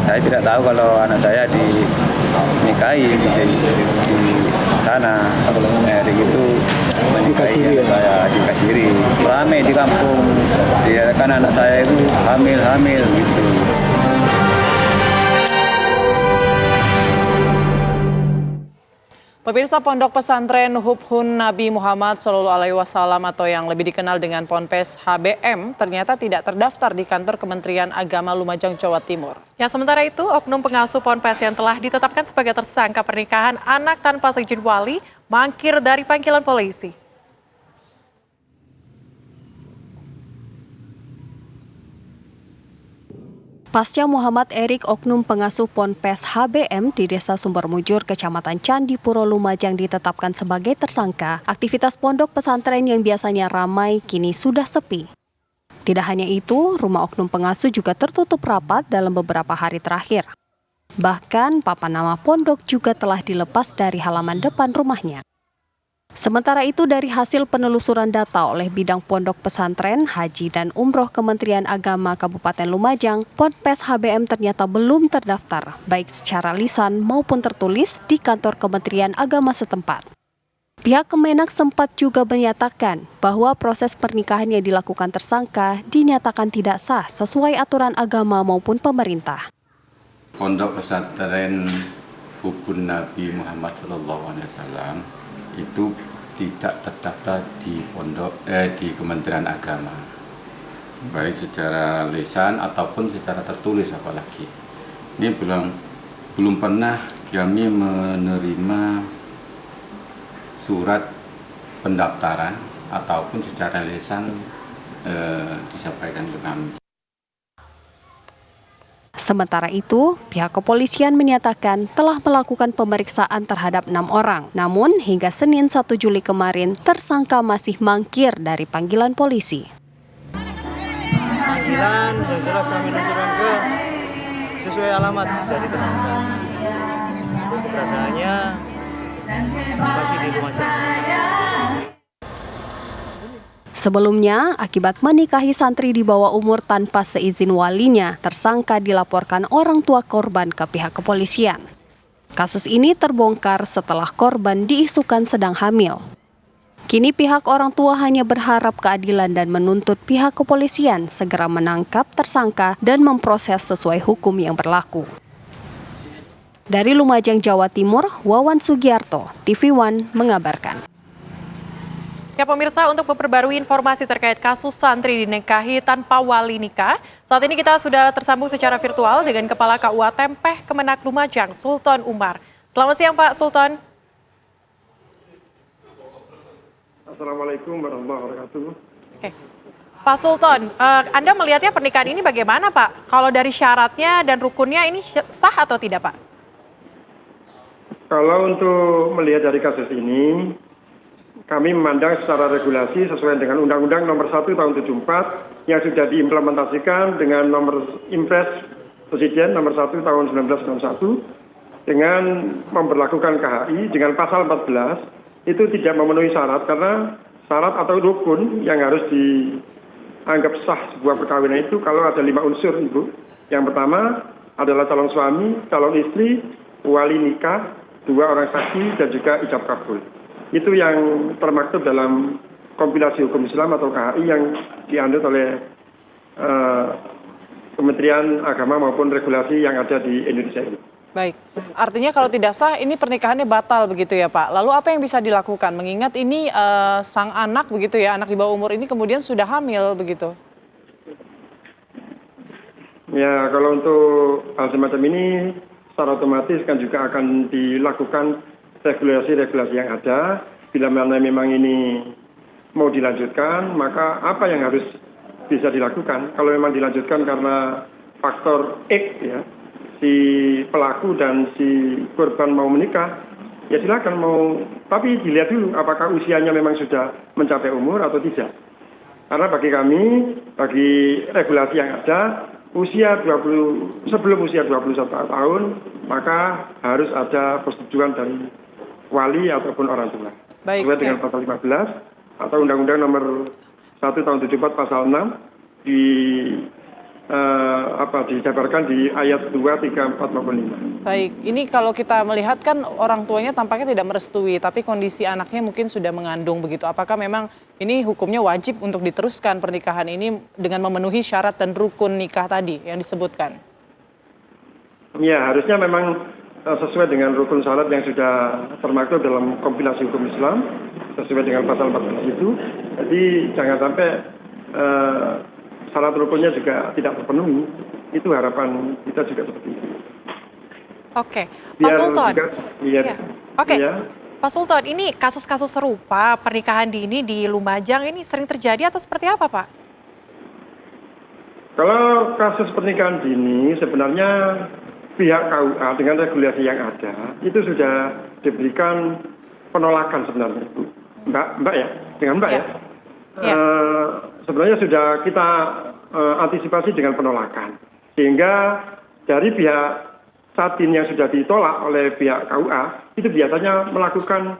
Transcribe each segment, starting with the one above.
Saya tidak tahu kalau anak saya dinikahi di sana. Erik itu menikahi anak saya di Kasiri. Ramai di kampung. Dia kan anak saya itu hamil gitu. Pemirsa, Pondok Pesantren Hubhun Nabi Muhammad SAW atau yang lebih dikenal dengan Ponpes HBM ternyata tidak terdaftar di kantor Kementerian Agama Lumajang, Jawa Timur. Ya, sementara itu, oknum pengasuh Ponpes yang telah ditetapkan sebagai tersangka pernikahan anak tanpa seizin wali mangkir dari panggilan polisi. Pasca Muhammad Erik, oknum pengasuh Ponpes HBM di Desa Sumbermujur, Kecamatan Candipuro, Lumajang ditetapkan sebagai tersangka, aktivitas pondok pesantren yang biasanya ramai kini sudah sepi. Tidak hanya itu, rumah oknum pengasuh juga tertutup rapat dalam beberapa hari terakhir. Bahkan, papan nama pondok juga telah dilepas dari halaman depan rumahnya. Sementara itu, dari hasil penelusuran data oleh Bidang Pondok Pesantren, Haji dan Umroh Kementerian Agama Kabupaten Lumajang, Ponpes HBM ternyata belum terdaftar, baik secara lisan maupun tertulis di kantor Kementerian Agama setempat. Pihak Kemenak sempat juga menyatakan bahwa proses pernikahan yang dilakukan tersangka dinyatakan tidak sah sesuai aturan agama maupun pemerintah. Pondok Pesantren Hubhun Nabi Muhammad SAW itu tidak terdaftar di Kementerian Agama, baik secara lisan ataupun secara tertulis apalagi. Ini belum pernah kami menerima surat pendaftaran ataupun secara lisan disampaikan ke kami. Sementara itu, pihak kepolisian menyatakan telah melakukan pemeriksaan terhadap 6 orang. Namun, hingga Senin 1 Juli kemarin, tersangka masih mangkir dari panggilan polisi. Panggilan yang jelas kami luncurkan ke sesuai alamat dari tersangka. Keberadaannya masih di Lumajang. Sebelumnya, akibat menikahi santri di bawah umur tanpa seizin walinya, tersangka dilaporkan orang tua korban ke pihak kepolisian. Kasus ini terbongkar setelah korban diisukan sedang hamil. Kini pihak orang tua hanya berharap keadilan dan menuntut pihak kepolisian segera menangkap tersangka dan memproses sesuai hukum yang berlaku. Dari Lumajang, Jawa Timur, Wawan Sugiarto, TV One mengabarkan. Ya, pemirsa, untuk memperbarui informasi terkait kasus santri dinikahi tanpa wali nikah, saat ini kita sudah tersambung secara virtual dengan Kepala KUA Tempeh Kemenak Lumajang, Sultan Umar. Selamat siang, Pak Sultan. Assalamualaikum warahmatullahi wabarakatuh. Oke. Pak Sultan, Anda melihatnya pernikahan ini bagaimana, Pak? Kalau dari syaratnya dan rukunnya ini sah atau tidak, Pak? Kalau untuk melihat dari kasus ini, kami memandang secara regulasi sesuai dengan Undang-Undang Nomor 1 Tahun 74 yang sudah diimplementasikan dengan nomor Impres Presiden Nomor 1 Tahun 1991 dengan memberlakukan KHI dengan pasal 14 itu tidak memenuhi syarat karena syarat atau rukun yang harus dianggap sah sebuah perkawinan itu kalau ada 5 unsur, Ibu. Yang pertama adalah calon suami, calon istri, wali nikah, 2 orang saksi dan juga ijab kabul. Itu yang termaktub dalam kompilasi hukum Islam atau KHI yang dianut oleh Kementerian Agama maupun regulasi yang ada di Indonesia ini. Baik, artinya kalau tidak sah ini pernikahannya batal begitu ya Pak. Lalu apa yang bisa dilakukan? Mengingat ini sang anak begitu ya, anak di bawah umur ini kemudian sudah hamil begitu. Ya, kalau untuk hal semacam ini secara otomatis kan juga akan dilakukan regulasi-regulasi yang ada. Bila mana memang ini mau dilanjutkan, maka apa yang harus bisa dilakukan? Kalau memang dilanjutkan karena faktor X ya, si pelaku dan si korban mau menikah, ya silakan mau, tapi dilihat dulu apakah usianya memang sudah mencapai umur atau tidak. Karena bagi kami, bagi regulasi yang ada, sebelum usia 21 tahun, maka harus ada persetujuan dari wali ataupun orang tua. Baik. Sesuai dengan pasal 15 atau Undang-Undang Nomor 1 Tahun 74 Pasal 6 di dijabarkan di ayat 2, 3, 4 maupun 5. Baik, ini kalau kita melihat kan orang tuanya tampaknya tidak merestui, tapi kondisi anaknya mungkin sudah mengandung begitu. Apakah memang ini hukumnya wajib untuk diteruskan pernikahan ini dengan memenuhi syarat dan rukun nikah tadi yang disebutkan? Ya, harusnya memang sesuai dengan rukun syarat yang sudah termaktub dalam kompilasi hukum Islam, sesuai dengan pasal 14 itu. Jadi jangan sampai syarat rukunnya juga tidak terpenuhi. Itu harapan kita juga seperti itu. Oke, Pak Sultan. Iya. Oke, Ya. Pak Sultan, ini kasus-kasus serupa pernikahan dini di Lumajang ini sering terjadi atau seperti apa, Pak? Kalau kasus pernikahan dini sebenarnya pihak KUA dengan regulasi yang ada itu sudah diberikan penolakan sebenarnya, Bu. Mbak ya, dengan Mbak ya. Ya. Sebenarnya sudah kita antisipasi dengan penolakan. Sehingga dari pihak Satin yang sudah ditolak oleh pihak KUA itu biasanya melakukan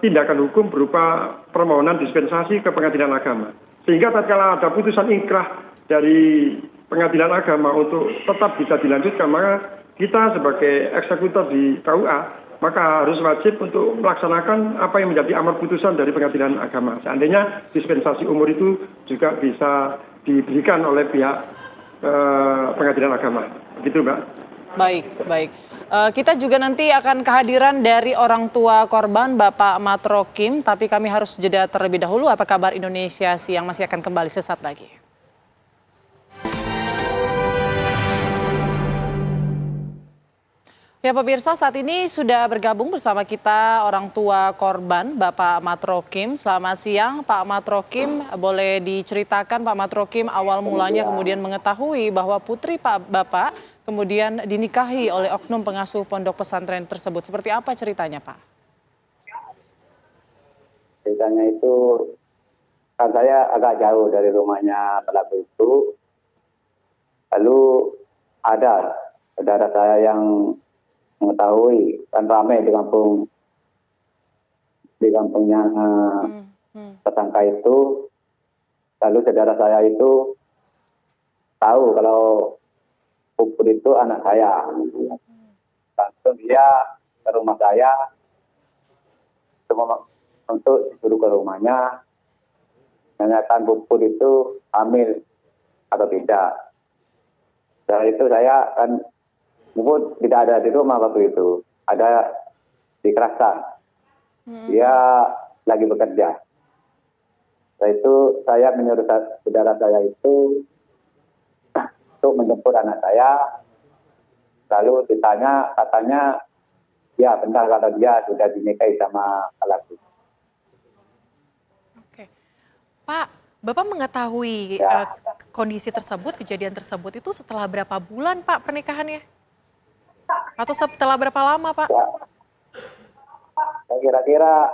tindakan hukum berupa permohonan dispensasi ke pengadilan agama. Sehingga tatkala ada putusan inkrah dari pengadilan agama untuk tetap bisa dilanjutkan, maka kita sebagai eksekutor di KUA maka harus wajib untuk melaksanakan apa yang menjadi amar putusan dari pengadilan agama. Seandainya dispensasi umur itu juga bisa diberikan oleh pihak pengadilan agama. Begitu, Mbak. Baik, baik. Kita juga nanti akan kehadiran dari orang tua korban Bapak Matrokim, tapi kami harus jeda terlebih dahulu. Apa kabar Indonesia Siang masih akan kembali sesaat lagi. Ya pemirsa, saat ini sudah bergabung bersama kita orang tua korban Bapak Matrokim. Selamat siang Pak Matrokim, boleh diceritakan Pak Matrokim awal mulanya kemudian mengetahui bahwa putri Bapak kemudian dinikahi oleh oknum pengasuh pondok pesantren tersebut. Seperti apa ceritanya Pak? Ceritanya itu kan saya agak jauh dari rumahnya pelaku itu. Lalu ada saudara saya yang mengetahui, kan ramai di kampungnya tersangka itu. Lalu saudara saya itu tahu kalau Puput itu anak saya. Langsung dia ke rumah saya untuk disuruh ke rumahnya, menanyakan Puput itu hamil atau tidak. Setelah itu saya kan Puput tidak ada di rumah waktu itu, ada di Kerasan. Dia lagi bekerja. Setelah itu saya menyuruh saudara saya itu untuk menjemput anak saya. Lalu ditanya, katanya ya benar kalau dia sudah dinikahi sama pelaku. Oke, Pak, Bapak mengetahui kondisi tersebut, kejadian tersebut itu setelah berapa bulan Pak pernikahannya? Atau setelah berapa lama Pak? Ya, kira-kira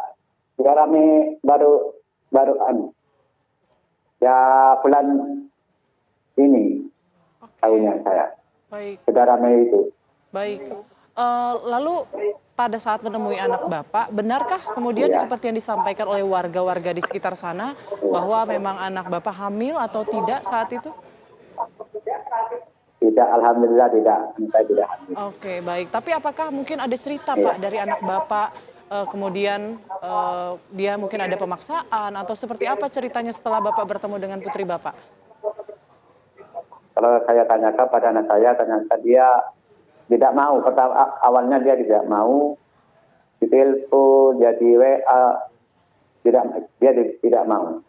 kami baru ya bulan ini tahunnya saya. Baik. Saudara Mei itu. Baik. Lalu pada saat menemui anak Bapak, benarkah kemudian seperti yang disampaikan oleh warga-warga di sekitar sana bahwa memang anak Bapak hamil atau tidak saat itu? Tidak, alhamdulillah tidak. Saya tidak hamil. Oke, baik. Tapi apakah mungkin ada cerita Pak dari anak Bapak kemudian dia mungkin ada pemaksaan atau seperti apa ceritanya setelah Bapak bertemu dengan putri Bapak? Kalau saya tanyakan pada anak saya, ternyata dia tidak mau. Pertama, awalnya dia tidak mau, ditelepon, dia di WA, dia tidak mau.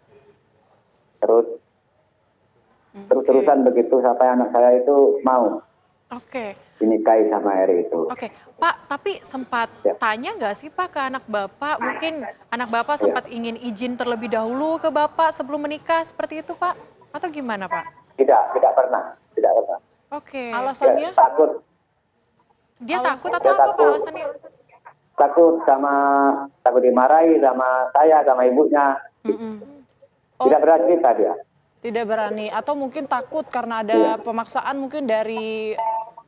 Terus-terusan begitu sampai anak saya itu mau. Oke. Dinikahi sama Eri itu. Oke, Pak, tapi sempat tanya nggak sih Pak ke anak Bapak? Mungkin anak Bapak sempat ingin izin terlebih dahulu ke Bapak sebelum menikah, seperti itu Pak? Atau gimana Pak? Tidak pernah. Oke. Alasannya? Takut Dia takut atau apa Pak alasannya? takut dimarahi sama saya, sama ibunya. Tidak berani cerita dia. Tidak berani atau mungkin takut karena ada pemaksaan mungkin dari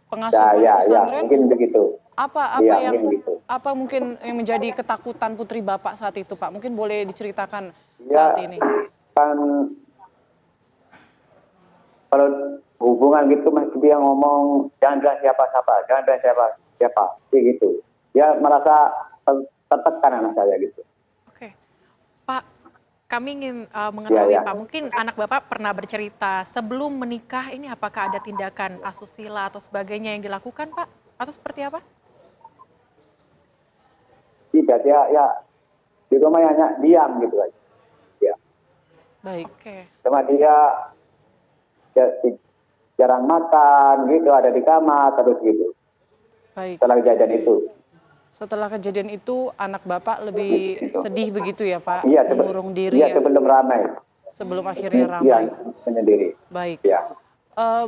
pengasuh pesantren? Mungkin begitu. Apa mungkin yang menjadi ketakutan putri Bapak saat itu Pak? Mungkin boleh diceritakan saat ini. Kan kalau hubungan gitu masih dia ngomong jangan bilang siapa-siapa, jangan bilang siapa-siapa, gitu. Dia merasa tertekan anak saya gitu. Oke. Pak, kami ingin mengetahui Ya. Pak, mungkin anak Bapak pernah bercerita sebelum menikah ini apakah ada tindakan asusila atau sebagainya yang dilakukan Pak? Atau seperti apa? Tidak, dia ya di rumah hanya diam gitu aja. Ya. Baik. Oke. Cuma dia jarang makan gitu, ada di kamar terus gitu. Baik. Setelah kejadian itu. Setelah kejadian itu anak Bapak lebih sedih begitu ya Pak? Iya, Mengurung diri iya ya? sebelum ramai. Sebelum akhirnya Iya, ramai. menyendiri. Baik. Ya,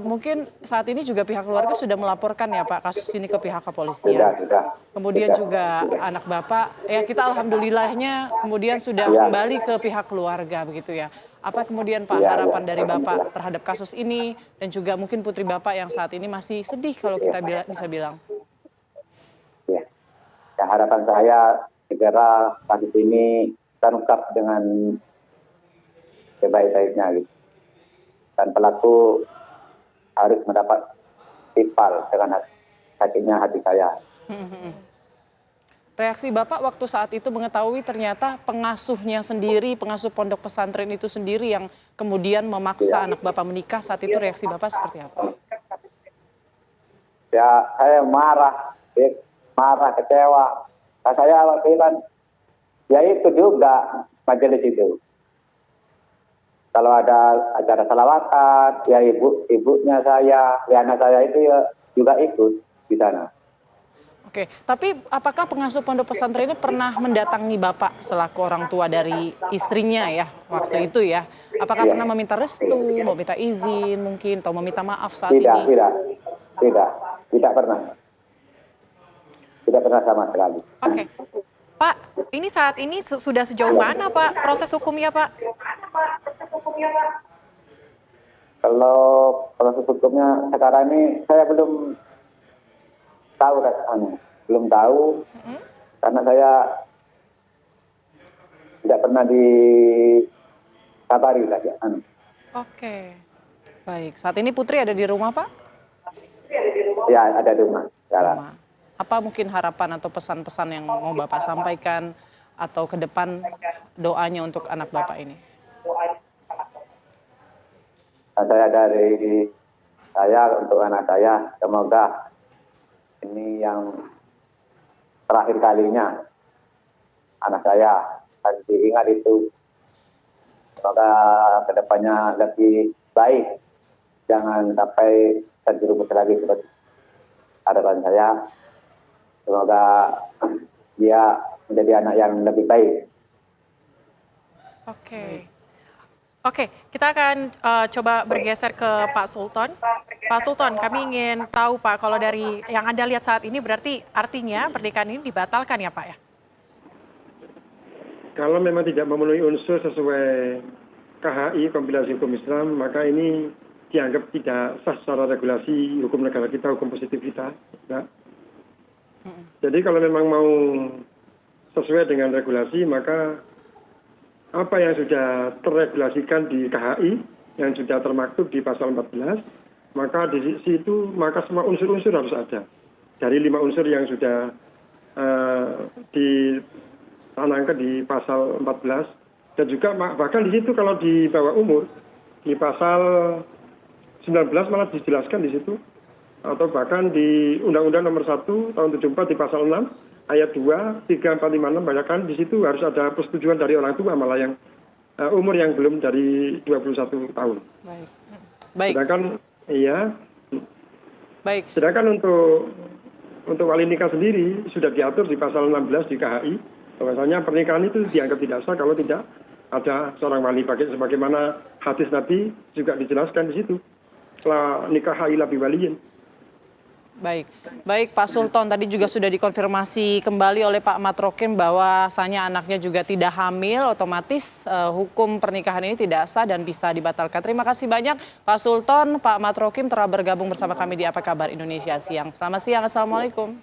Mungkin saat ini juga pihak keluarga sudah melaporkan ya Pak kasus ini ke pihak sudah, kepolisian. sudah. Kemudian Sudah. juga anak Bapak, ya kita alhamdulillahnya kemudian sudah Ya. kembali ke pihak keluarga begitu ya. Apa kemudian Pak Ya, harapan ya. dari Bapak terhadap kasus ini dan juga mungkin putri Bapak yang saat ini masih sedih kalau kita bisa bilang. Ya. Ya, harapan saya segera kasus ini terungkap dengan sebaik-baiknya gitu. Dan pelaku harus mendapat timpal dengan sakitnya hati saya. Reaksi Bapak waktu saat itu mengetahui ternyata pengasuhnya sendiri, pengasuh pondok pesantren itu sendiri yang kemudian memaksa anak Bapak menikah, saat itu reaksi Bapak seperti apa? Ya, saya marah, kecewa. Nah, saya waktu itu kan, ya itu juga majelis itu. Kalau ada acara salawatan, ya ibunya saya, ya anak saya itu ya juga ikut di sana. Oke, tapi apakah pengasuh pondok pesantren ini pernah mendatangi Bapak selaku orang tua dari istrinya ya waktu itu ya? Apakah pernah meminta restu, meminta izin mungkin, atau meminta maaf saat ini? Tidak pernah. Tidak pernah sama sekali. Oke. Pak, ini saat ini sudah sejauh mana Pak proses hukumnya Pak? Kalau proses hukumnya sekarang ini saya belum tahu karena saya tidak pernah dikabari lah ya. Oke. Baik, saat ini Putri ada di rumah Pak? Ya, ada di rumah sekarang. Rumah. Apa mungkin harapan atau pesan-pesan yang mau Bapak sampaikan atau ke depan doanya untuk anak Bapak ini? Saya untuk anak saya, semoga ini yang terakhir kalinya anak saya dan diingat itu. Semoga kedepannya lebih baik, jangan sampai terjerumus lagi seperti harapan saya. Semoga dia menjadi anak yang lebih baik. Oke, kita akan coba bergeser ke Pak Sultan. Pak Sultan, kami ingin tahu Pak, kalau dari yang Anda lihat saat ini berarti artinya pernikahan ini dibatalkan ya Pak ya? Kalau memang tidak memenuhi unsur sesuai KHI, kompilasi hukum Islam, maka ini dianggap tidak sah secara regulasi hukum negara kita, hukum positif kita. Ya. Jadi kalau memang mau sesuai dengan regulasi, maka apa yang sudah terregulasikan di KHI, yang sudah termaktub di pasal 14, maka di situ maka semua unsur-unsur harus ada. Dari 5 unsur yang sudah ditanamkan di pasal 14, dan juga bahkan di situ kalau di bawah umur, di pasal 19 malah dijelaskan di situ, atau bahkan di Undang-Undang Nomor 1 Tahun 74 di pasal 6 ayat 2, 3, 4, 5, 6, bahkan di situ harus ada persetujuan dari orang tua malah yang umur yang belum dari 21 tahun. Baik. Sedangkan untuk wali nikah sendiri sudah diatur di pasal 16 di KHI, bahwasanya pernikahan itu dianggap tidak sah kalau tidak ada seorang wali, sebagaimana hadis Nabi juga dijelaskan di situ. Setelah nikah ila biwaliyin. Baik Pak Sultan, tadi juga sudah dikonfirmasi kembali oleh Pak Matrokim bahwasanya anaknya juga tidak hamil, otomatis hukum pernikahan ini tidak sah dan bisa dibatalkan. Terima kasih banyak Pak Sultan, Pak Matrokim telah bergabung bersama kami di Apa Kabar Indonesia Siang. Selamat siang, Assalamualaikum.